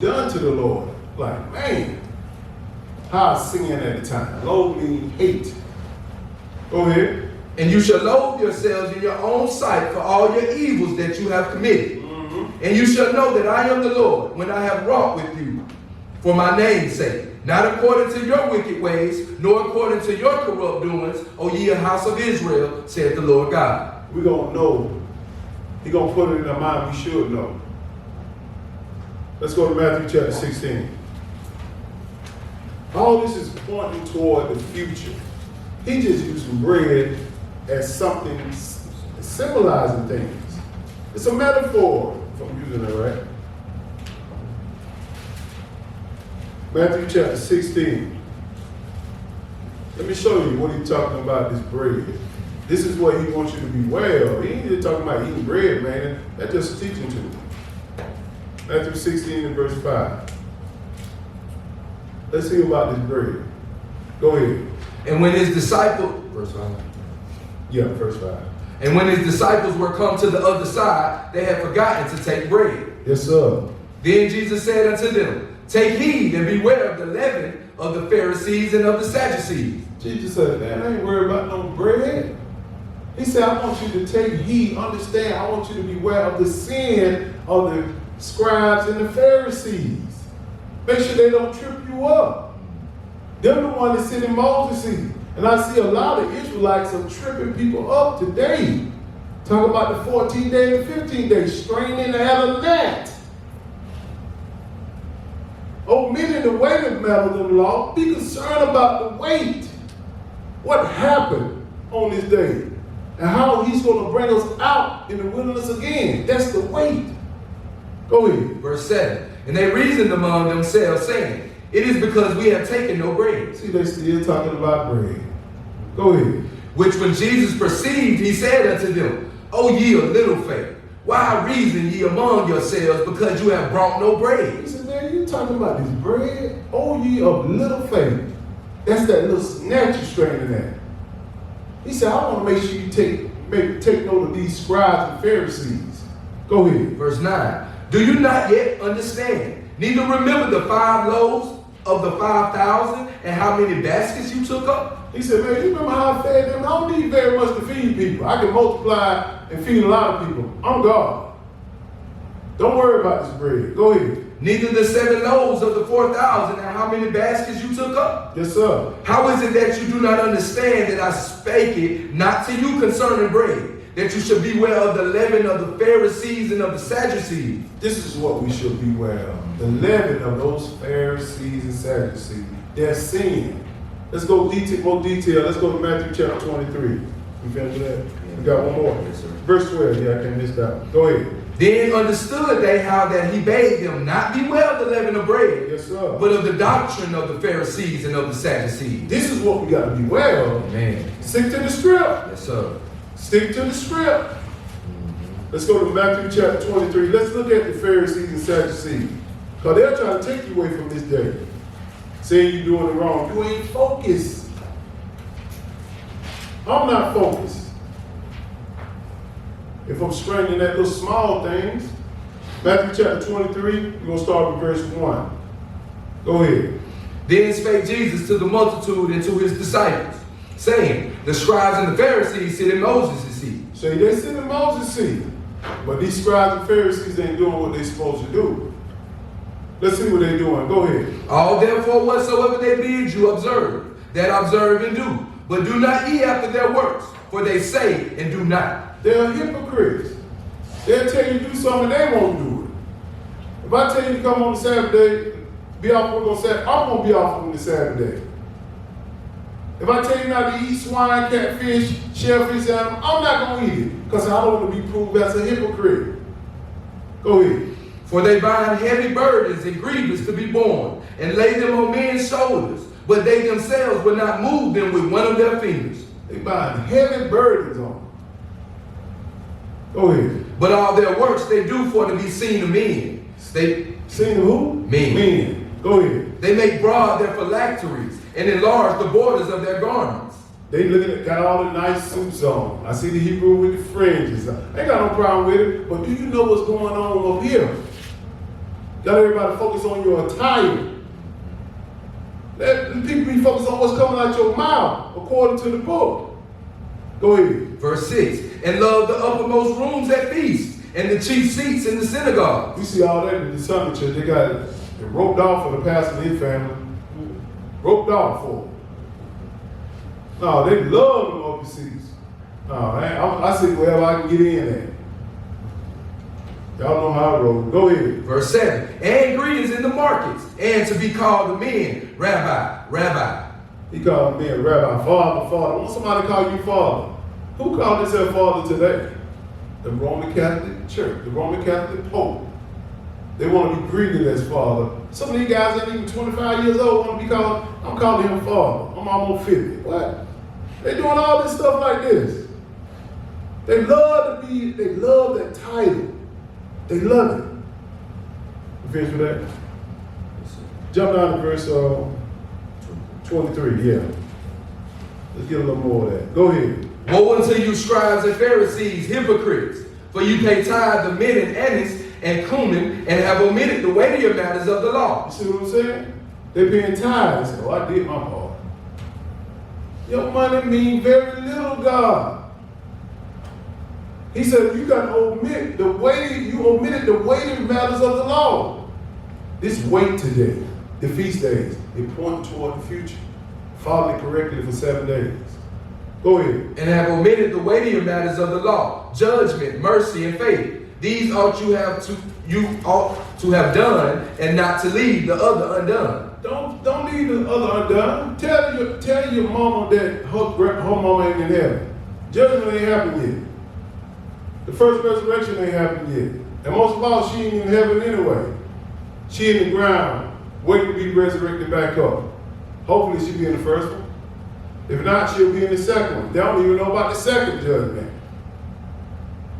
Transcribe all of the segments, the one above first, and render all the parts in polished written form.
done to the Lord. Like, man, how I was singing at the time. Loathe means hate. Go ahead. And you shall loathe yourselves in your own sight for all your evils that you have committed. And you shall know that I am the Lord when I have wrought with you for my name's sake, not according to your wicked ways, nor according to your corrupt doings, O ye house of Israel, saith the Lord God. We're going to know. He's going to put it in our mind. We should know. Let's go to Matthew chapter 16. All this is pointing toward the future. He just using bread as something symbolizing things. It's a metaphor, if I'm using it right. Matthew chapter 16. Let me show you what he's talking about, this bread. This is what he wants you to be aware of. He ain't just talking about eating bread, man. That's just teaching to you. Matthew 16 and verse 5. Let's see about this bread. Go ahead. And when his disciples, verse 5. Yeah, verse 5. And when his disciples were come to the other side, they had forgotten to take bread. Yes, sir. Then Jesus said unto them, take heed and beware of the leaven of the Pharisees and of the Sadducees. Jesus said, man, I ain't worried about no bread. He said, I want you to take heed, understand, I want you to beware of the sin of the scribes and the Pharisees. Make sure they don't trip you up. They're the ones that sit in Moses' seat. And I see a lot of Israelites are tripping people up today. Talk about the 14th day and the 15th day, straining the hell of that. Omitting the weighted matter of the law, be concerned about the weight. What happened on this day? And how he's going to bring us out in the wilderness again. That's the weight. Go ahead. Verse 7. And they reasoned among themselves, saying, it is because we have taken no bread. See, they still talking about bread. Go ahead. Which when Jesus perceived, he said unto them, O ye of little faith, why reason ye among yourselves, because you have brought no bread? He said, man, you talking about this bread? O ye of little faith. That's that little snatcher strain in that. He said, I want to make sure you take note of these scribes and Pharisees. Go ahead. Verse 9. Do you not yet understand, neither remember the 5 loaves of the 5,000 and how many baskets you took up? He said, man, you remember how I fed them? I don't need very much to feed people. I can multiply and feed a lot of people. I'm God. Don't worry about this bread. Go ahead. Neither the 7 loaves of the 4,000 and how many baskets you took up? Yes, sir. How is it that you do not understand that I spake it not to you concerning bread, that you should beware of the leaven of the Pharisees and of the Sadducees? This is what we should beware of. The leaven of those Pharisees and Sadducees. Their sin. Let's go more detail. Let's go to Matthew chapter 23. You finished with that? We got one more. Yes, sir. Verse 12. Yeah, I can't miss that one. Go ahead. Then understood they how that he bade them not beware of the leaven of bread, Yes, sir. but of the doctrine of the Pharisees and of the Sadducees. This is what we got to beware of. Amen. Stick to the script. Yes, sir. Stick to the script. Let's go to Matthew chapter 23. Let's look at the Pharisees and Sadducees. Because they're trying to take you away from this day. Saying you're doing it wrong. You ain't focused. I'm not focused. If I'm straining at those small things, Matthew chapter 23, we're going to start with verse 1. Go ahead. Then spake Jesus to the multitude and to his disciples, saying, the scribes and the Pharisees sit in Moses' seat. So they sit in Moses' seat. But these scribes and Pharisees ain't doing what they're supposed to do. Let's see what they're doing. Go ahead. All therefore whatsoever they bid you observe, that observe and do. But do not ye after their works, for they say and do not. They're hypocrites. They'll tell you to do something, they won't do it. If I tell you to come on the Sabbath day, be off work on Sabbath, I'm going to be off on the Sabbath day. If I tell you not to eat swine, catfish, shellfish, animal, I'm not going to eat it because I don't want to be proved as a hypocrite. Go ahead. For they bind heavy burdens and grievous to be borne, and lay them on men's shoulders, but they themselves will not move them with one of their fingers. They bind heavy burdens on them. Go ahead. But all their works they do for to be seen of men. They seen who? Men. Men. Go ahead. They make broad their phylacteries and enlarge the borders of their garments. They looking at, got all the nice suits on. I see the Hebrew with the fringes. I ain't got no problem with it. But do you know what's going on up here? Got everybody focus on your attire. Let people be focused on what's coming out your mouth, according to the book. Go ahead. Verse 6. And love the uppermost rooms at feasts, and the chief seats in the synagogue. We see all that in the Sunday church. They got it roped off for the pastor and his family. Roped off for them. No, they love them open seats. No, I sit wherever I can get in at. Y'all know how I roll. Go ahead. Verse 7. And greetings in the markets, and to be called the men, Rabbi, Rabbi. He called me a rabbi, father, father. Want somebody to call you father? Who called themselves father today? The Roman Catholic Church, the Roman Catholic Pope. They want to be greeted as father. Some of these guys ain't even 25 years old want to be called, I'm calling him father. I'm almost 50. What? They doing all this stuff like this. They love that title. They love it. You finished with that? Jump down to verse 23, yeah. Let's get a little more of that. Go ahead. Woe unto you, scribes and Pharisees, hypocrites! For you pay tithe of mint and anise and cumin, and have omitted the weightier matters of the law. You see what I'm saying? They're paying tithes. Oh, I did my part. Your money means very little, God. He said you got to omit the weighty, you omitted the weighty matters of the law. This wait today, the feast days, it points toward the future. Father corrected it for 7 days. Go ahead. And have omitted the weightier matters of the law, judgment, mercy, and faith. These you ought to have done, and not to leave the other undone. Don't leave the other undone. Tell your mama that her mama ain't in heaven. Judgment ain't happened yet. The first resurrection ain't happened yet. And most of all, she ain't in heaven anyway. She in the ground, waiting to be resurrected back up. Hopefully she'll be in the first one. If not, she'll be in the second one. They don't even know about the second judgment.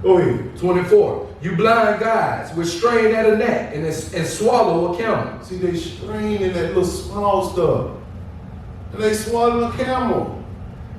Go ahead. 24. You blind guides, which strain at a gnat and swallow a camel. See, they strain in that little small stuff. And they swallow a camel.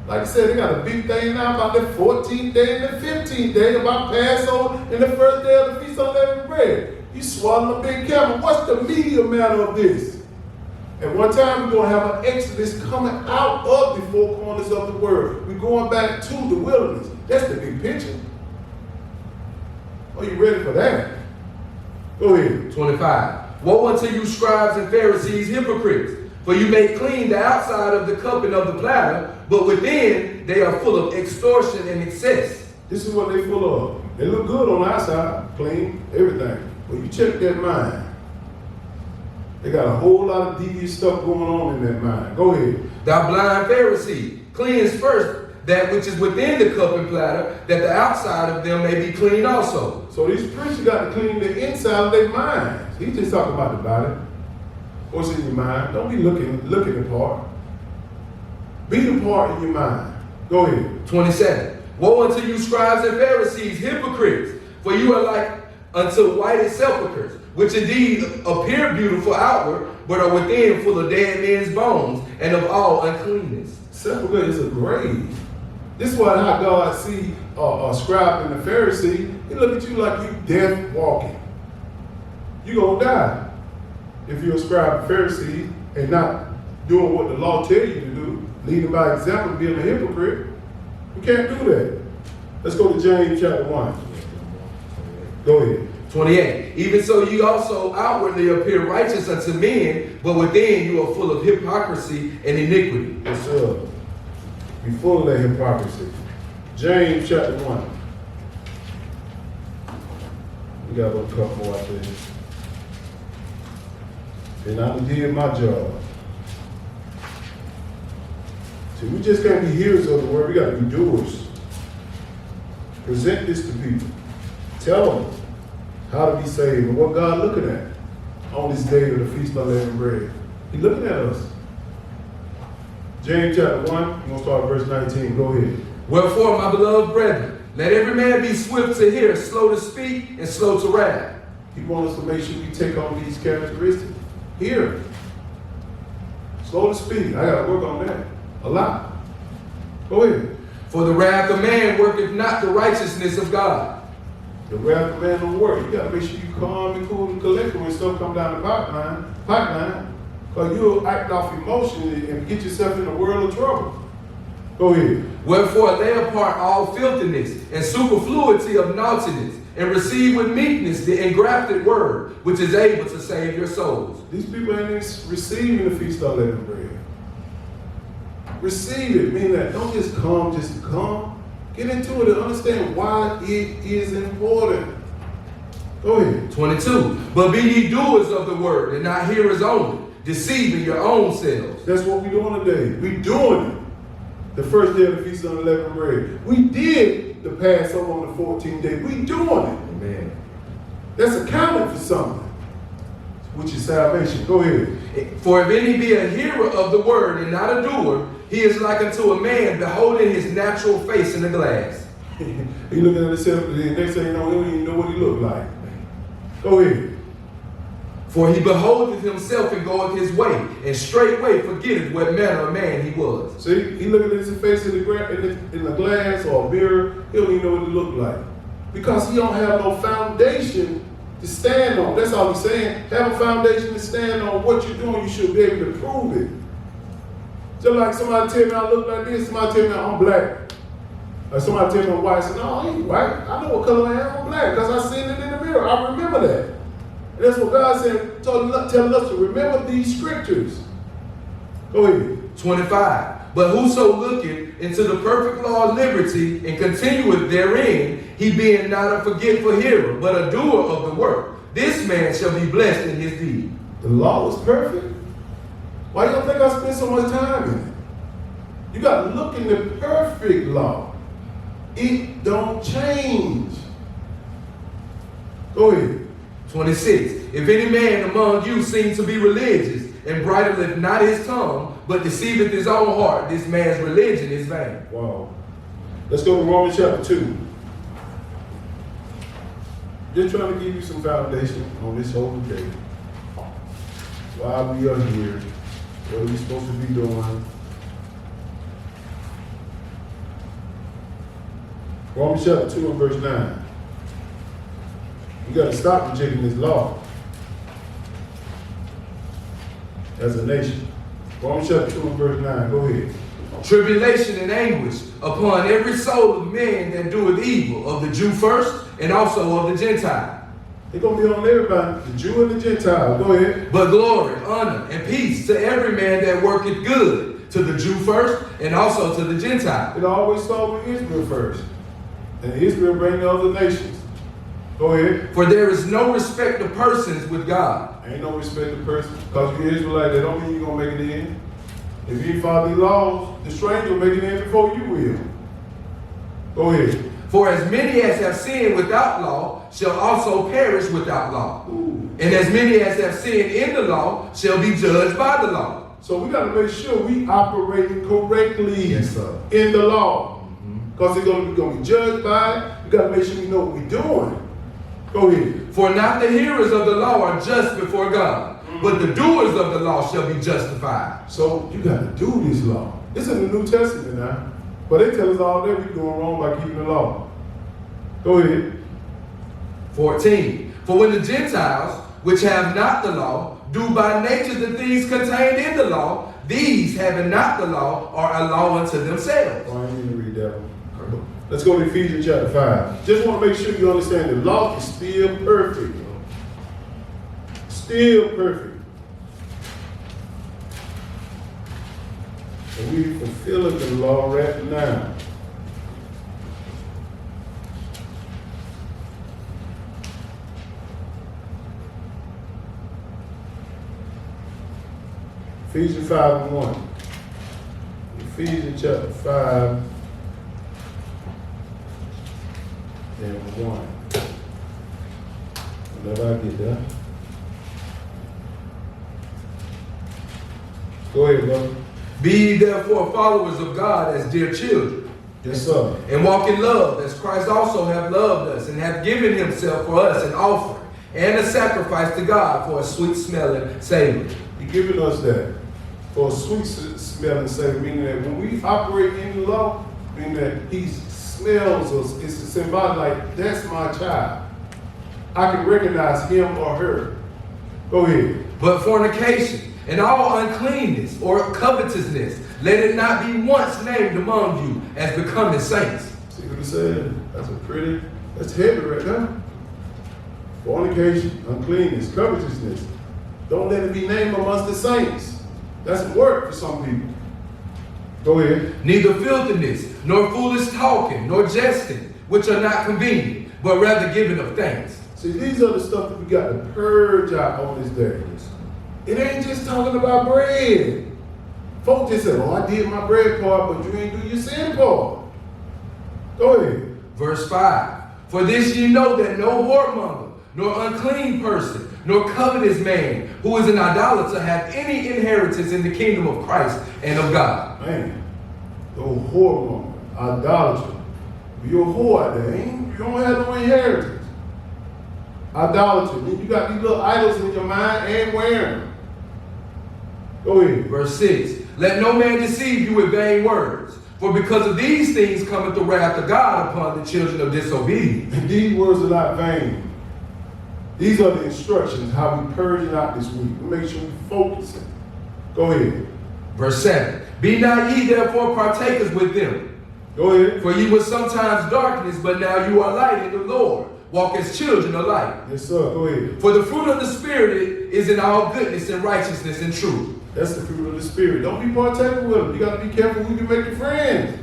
Like I said, they got a big thing now about the 14th day and the 15th day, about Passover and the first day of the Feast of Unleaved Bread. You swallow a big camel. What's the media matter of this? At one time, we're going to have an exodus coming out of the four corners of the world. We're going back to the wilderness. That's the big picture. Are you ready for that? Go ahead. 25. Woe unto you, scribes and Pharisees, hypocrites! For you make clean the outside of the cup and of the platter, but within they are full of extortion and excess. This is what they full of. They look good on the outside, clean, everything. But you check that mind. They got a whole lot of devious stuff going on in that mind. Go ahead. Thou blind Pharisee, cleanse first that which is within the cup and platter, that the outside of them may be clean also. So these preachers got to clean the inside of their minds. He's just talking about the body. What's in your mind? Don't be looking the part. Be the part in your mind. Go ahead. 27. Woe unto you, scribes and Pharisees, hypocrites! For you are like unto whited sepulchres, which indeed appear beautiful outward, but are within full of dead men's bones and of all uncleanness. Sepulchre is a grave. This is how God see a scribe and a Pharisee. He look at you like you death walking. You're going to die if you're a scribe and Pharisee and not doing what the law tells you to do, leading by example, being a hypocrite. You can't do that. Let's go to James chapter 1. Go ahead. 28. Even so you also outwardly appear righteous unto men, but within you are full of hypocrisy and iniquity. Yes, sir. Be full of that hypocrisy. James chapter 1. We got a little couple more out there. And I did my job. See, we just can't be hearers of the word. We got to be doers. Present this to people. Tell them how to be saved and what God looking at on this day of the Feast of Unleaved Bread. He's looking at us. James chapter 1, we're going to start at verse 19. Go ahead. Wherefore, my beloved brethren, let every man be swift to hear, slow to speak, and slow to wrath. He wants us to make sure we take on these characteristics. Hear. Slow to speak. I got to work on that a lot. Go ahead. For the wrath of man worketh not the righteousness of God. The wrath of man don't work. You got to make sure you calm and cool and collected when stuff come down the pipeline. Because you'll act off emotionally and get yourself in a world of trouble. Go ahead. Wherefore lay apart all filthiness and superfluity of naughtiness, and receive with meekness the engrafted word, which is able to save your souls. These people ain't receiving the Feast of Unleavened Bread. Receive it, meaning that don't just to come. Get into it and understand why it is important. Go ahead. 22. But be ye doers of the word, and not hearers only, deceiving your own selves. That's what we're doing today. We're doing it. The first day of the Feast of Unleavened Bread. We did the Passover on the 14th day. We doing it. Amen. That's accounting for something, which is salvation. Go ahead. For if any be a hearer of the word and not a doer, he is like unto a man beholding his natural face in the glass. He looking at himself, and the next thing you know, he don't even know what he look like. Go ahead. For he beholdeth himself and goeth his way, and straightway forgetteth what manner of man he was. See, he looking at his face in the glass or a mirror, he don't even know what he look like. Because he don't have no foundation to stand on. That's all he's saying. Have a foundation to stand on. What you're doing, you should be able to prove it. Just like somebody tell me I look like this, somebody tell me I'm black. Or somebody tell me I'm white. I say, no, I ain't white. I know what color I am. I'm black because I seen it in the mirror. I remember that. And that's what God said, telling us to remember these scriptures. Go ahead. 25. But whoso looketh into the perfect law of liberty and continueth therein, he being not a forgetful hearer, but a doer of the work, this man shall be blessed in his deed. The law was perfect. Why you don't think I spend so much time in it? You got to look in the perfect law. It don't change. Go ahead. 26. If any man among you seem to be religious, and bridleth not his tongue, but deceiveth his own heart, this man's religion is vain. Wow. Let's go to Romans chapter 2. Just trying to give you some foundation on this whole day. Why we are here. What are we supposed to be doing? Romans chapter 2 and verse 9. We got to stop rejecting this law as a nation. Romans chapter 2 and verse 9. Go ahead. Tribulation and anguish upon every soul of man that doeth evil, of the Jew first, and also of the Gentile. It's going to be on everybody, the Jew and the Gentile. Go ahead. But glory, honor, and peace to every man that worketh good, to the Jew first, and also to the Gentile. It always starts with Israel first. And Israel bring the other nations. Go ahead. For there is no respect of persons with God. Ain't no respect of persons. Because you're Israelite, that don't mean you're going to make it in. If you follow these laws, the stranger will make it in before you will. Go ahead. For as many as have sinned without law shall also perish without law. Ooh. And as many as have sinned in the law shall be judged by the law. So we got to make sure we operating correctly Yes, sir. in the law. Because they're going to be judged by it. We got to make sure we know what we're doing. Go ahead. For not the hearers of the law are just before God, but the doers of the law shall be justified. So you got to do this law. It's in the New Testament now. But they tell us all that we're doing wrong by keeping the law. Go ahead. 14. For when the Gentiles, which have not the law, do by nature the things contained in the law, these, having not the law, are a law unto themselves. Oh, I didn't even read that one. Let's go to Ephesians chapter 5. Just want to make sure you understand the law is still perfect. Still perfect. And we fulfilling the law right now. Ephesians 5 and 1. Ephesians chapter 5 and 1. Whenever I get there. Go ahead, brother. Be ye therefore followers of God as dear children. Yes, sir. And walk in love, as Christ also hath loved us, and hath given himself for us an offering and a sacrifice to God for a sweet smelling savor. He's giving us that for a sweet smelling savor, meaning that when we operate in the law, meaning that he's smells us, it's symbolic, like, that's my child. I can recognize him or her. Go ahead. But fornication and all uncleanness or covetousness, let it not be once named among you as becoming saints. See what he said? That's heavy right there. Fornication, uncleanness, covetousness. Don't let it be named amongst the saints. That's work for some people. Go ahead. Neither filthiness, nor foolish talking, nor jesting, which are not convenient, but rather giving of thanks. See, these are the stuff that we got to purge out on this day. It ain't just talking about bread. Folks just say, oh, I did my bread part, but you ain't do your sin part. Go ahead. Verse 5. For this ye know that no whoremonger, nor unclean person, nor covetous man, who is an idolater, have any inheritance in the kingdom of Christ and of God. Man, no whoremonger, idolater. You're a whore out there, ain't you? Don't have no inheritance. Idolatry. You got these little idols in your mind and wearing them. Go ahead. Verse 6. Let no man deceive you with vain words, for because of these things cometh the wrath of God upon the children of disobedience. And these words are not vain. These are the instructions, how we purge it out this week. We make sure we focus it. Go ahead. Verse 7. Be not ye therefore partakers with them. Go ahead. For ye were sometimes darkness, but now you are light in the Lord. Walk as children of light. Yes, sir. Go ahead. For the fruit of the Spirit is in all goodness and righteousness and truth. That's the fruit of the Spirit. Don't be partaking with them. You got to be careful who you make your friends.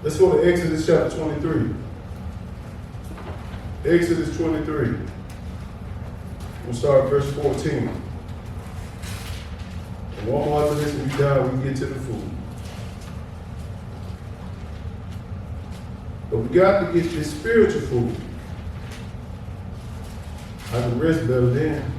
Let's go to Exodus chapter 23. Exodus 23. We'll start at verse 14. And one more after this and we die, we can get to the food. But we got to get this spiritual food. I can rest better then.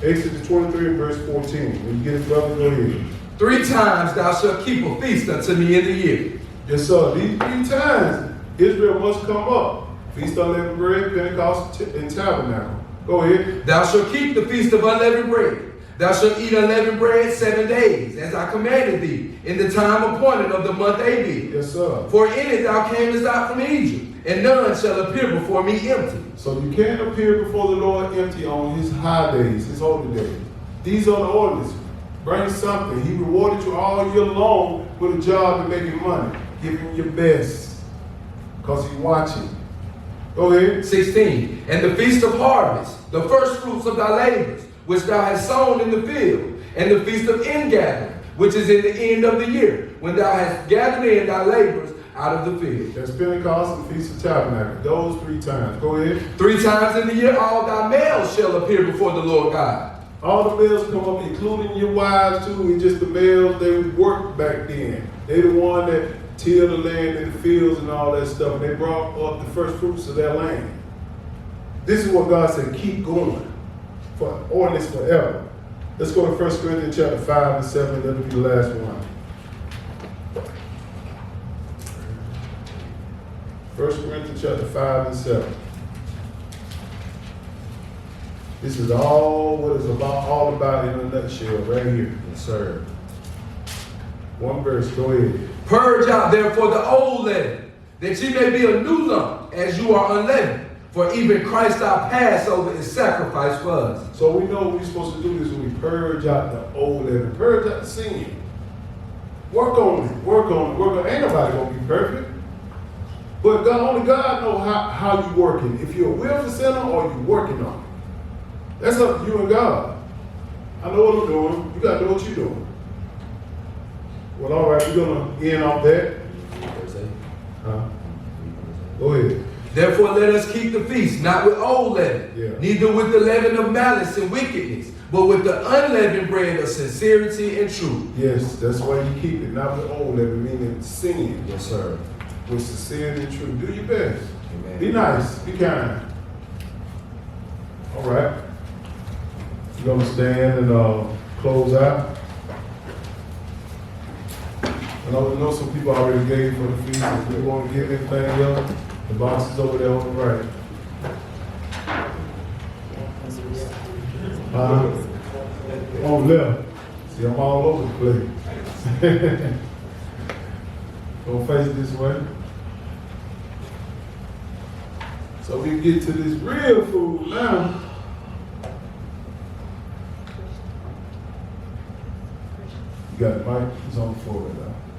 Exodus 23 verse 14. When you get it, brother, go ahead. 3 times thou shalt keep a feast unto me in the year. Yes, sir. These 3 times, Israel must come up. Feast of Unleaved Bread, Pentecost, and Tabernacle. Go ahead. Thou shalt keep the feast of unleavened bread. Thou shalt eat unleavened bread 7 days, as I commanded thee, in the time appointed of the month Abib. Yes, sir. For in it thou camest out from Egypt, and none shall appear before me empty. So you can't appear before the Lord empty on his high days, his holy days. These are the orders. Bring something. He rewarded you all year long with a job to making money. Give him your best, because he's watching. Go ahead. 16. And the feast of harvest, the first fruits of thy labors, which thou hast sown in the field, and the feast of ingathering, which is in the end of the year, when thou hast gathered in thy labors out of the field. That's Pentecost and Feast of Tabernacle. Those 3 times. Go ahead. 3 times in the year all thy males shall appear before the Lord God. All the males come up, including your wives too. It's just the males, they would work back then. They the one that tilled the land in the fields and all that stuff. And they brought up the first fruits of their land. This is what God said, keep going. For ordinance forever. Let's go to 1 Corinthians chapter 5 and 7. That'll be the last one. 1 Corinthians chapter 5 and 7. This is all what it's all about in a nutshell right here. Yes, sir. One verse, go ahead. Purge out therefore the old leaven, that ye may be a new lump, as you are unleavened. For even Christ our Passover is sacrificed for us. So we know we're supposed to do this when we purge out the old leaven, purge out the sin. Work on it, work on it, work on it. Ain't nobody gonna be perfect. But God, only God knows how you working. If you're a willful sinner or you working on it. That's up to you and God. I know what I'm doing. You gotta know what you're doing. Well, all right, we're gonna end off that. Go ahead. Therefore let us keep the feast, not with old leaven, neither with the leaven of malice and wickedness, but with the unleavened bread of sincerity and truth. Yes, that's why you keep it, not with old leaven, meaning sin. Yes, sir. With sincerity and truth. Do your best. Amen. Be nice, be kind. All right. We're going to stand and close out. I know some people already gave for the feast. If you want to give anything else, the box is over there on the right. On the left. See, I'm all over the place. Gonna face this way. So we get to this real food now. You got the mic? It's on the floor right now.